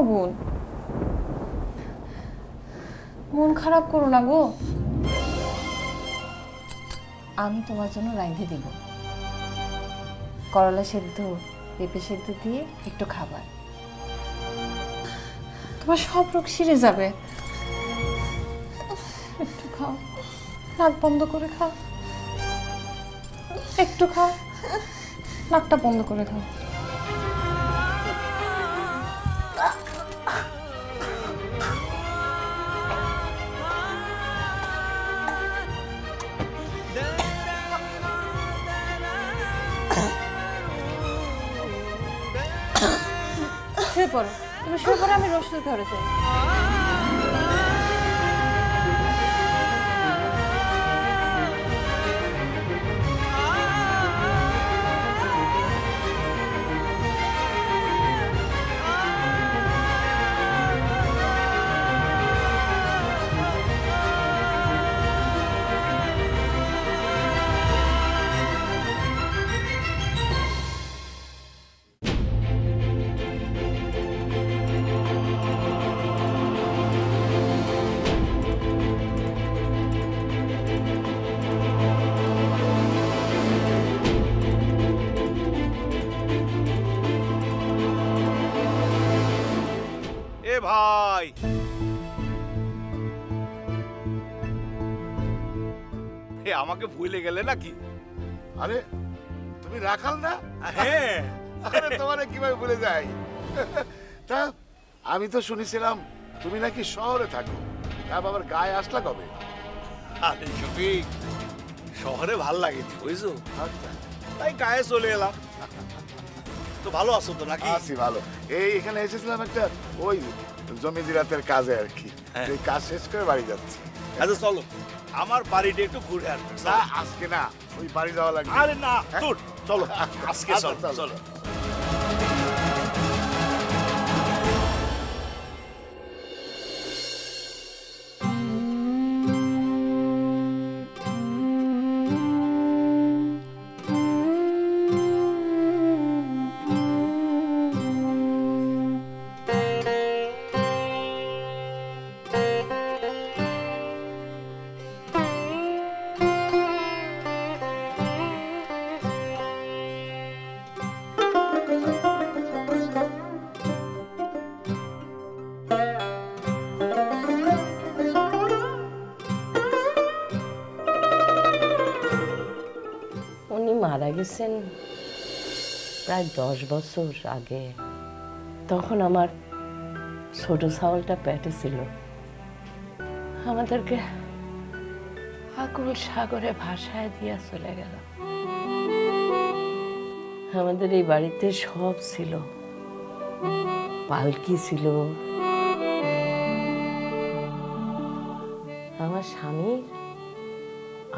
বোন, মন খারাপ করো না গো। আমি তোমার জন্য রাঁধে দিব, করলা সেদ্ধ, পেঁপে সেদ্ধ দিয়ে একটু খাবার, তোমার সব রোগ সেরে যাবে। একটু খাও, নাক বন্ধ করে খাও, একটু খাও, নাকটা বন্ধ করে খাও। শুয়ে পড়ো, তুমি শুয়ে পড়ো, আমি রোস্টের ঘরে যাই। ভাই আমাকে ভুলে গেলে নাকি? আরে তুমি রাখাল না? হ্যাঁ। আরে তোমারে কিভাবে ভুলে যাই? তা আমি তো শুনেছিলাম তুমি নাকি শহরে থাকো, তা বাবার গায়ে আসলা কবে? আরে শফিক, শহরে ভাল লাগেনি বুঝছো, আচ্ছা তাই গায়ে চলে এলাম। তো ভালো আছো তো নাকি? আছি ভালো। এই এখানে এসেছিলাম একটা ওই জমি জিরাতের কাজে আর কি, এই কাজ শেষ করে বাড়ি যাচ্ছি। আচ্ছা চলো, আমার বাড়িটা একটু ঘুরে আসবে। না আজকে না, ওই বাড়ি যাওয়া লাগবে। আরে না তোর, চলো আজকে চলো চলো। মারা গেছেন প্রায় 10 বছর আগে। তখন আমার ছোট ছাগলটা পেটে ছিল। আমাদেরকে আকুল সাগরে ভাসায় দিয়া চলে গেল। আমাদের এই বাড়িতে সব ছিল, পালকি ছিল, আমার স্বামীর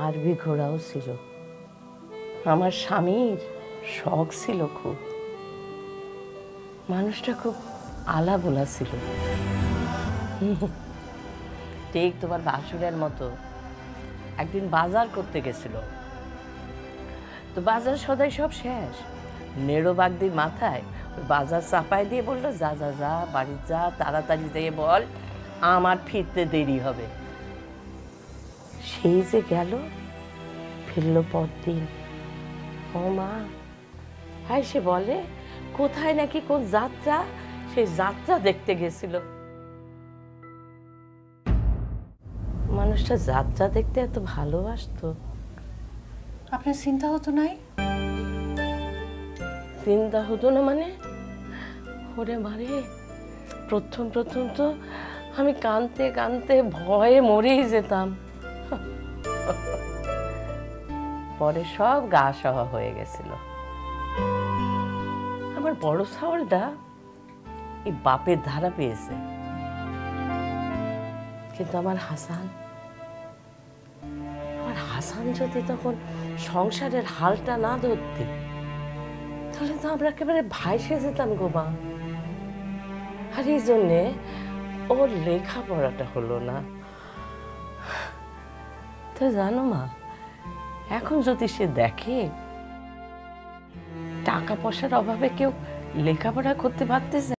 আরবি ঘোড়াও ছিল। আমার স্বামীর শখ ছিল খুব, মানুষটা খুব আলা বোলা ছিল, ঠিক তোমার ভাসুরের মতো। একদিন বাজার করতে গেছিল, তো বাজার সদাই সব শেষ, নেড়ো বাগদির মাথায় ওই বাজার চাপায় দিয়ে বললো, যা যা যা বাড়ি যা, তাড়াতাড়ি যেয়ে বল আমার ফিরতে দেরি হবে। সেই যে গেল, ফিরল পরদিন। ও মা, হ্যাঁ সে বলে কোথায় নাকি কোন যাত্রা, সেই যাত্রা দেখতে গেছিল। মানুষটা যাত্রা দেখতে এত ভালোবাসতো। আপনার চিন্তা হতো নাই? চিন্তা হতো না মানে? ওরে মারে, প্রথম প্রথম তো আমি কাঁদতে কাঁদতে ভয়ে মরেই যেতাম। পরে সব গা সহা হয়ে গেছিল। আমার বড় ছাগলটা এই বাপের ধারা পেয়েছে, কিন্তু আমার হাসান যদি তখন সংসারের হালটা না ধরতে, তাহলে তো আমরা একেবারে ভাইসে যেতাম গো মা। আর এই জন্যে ওর লেখাপড়াটা হলো না। তো জানো মা, এখন যদি সে দেখে টাকা পয়সার অভাবে কেউ লেখাপড়া করতে পারতেছে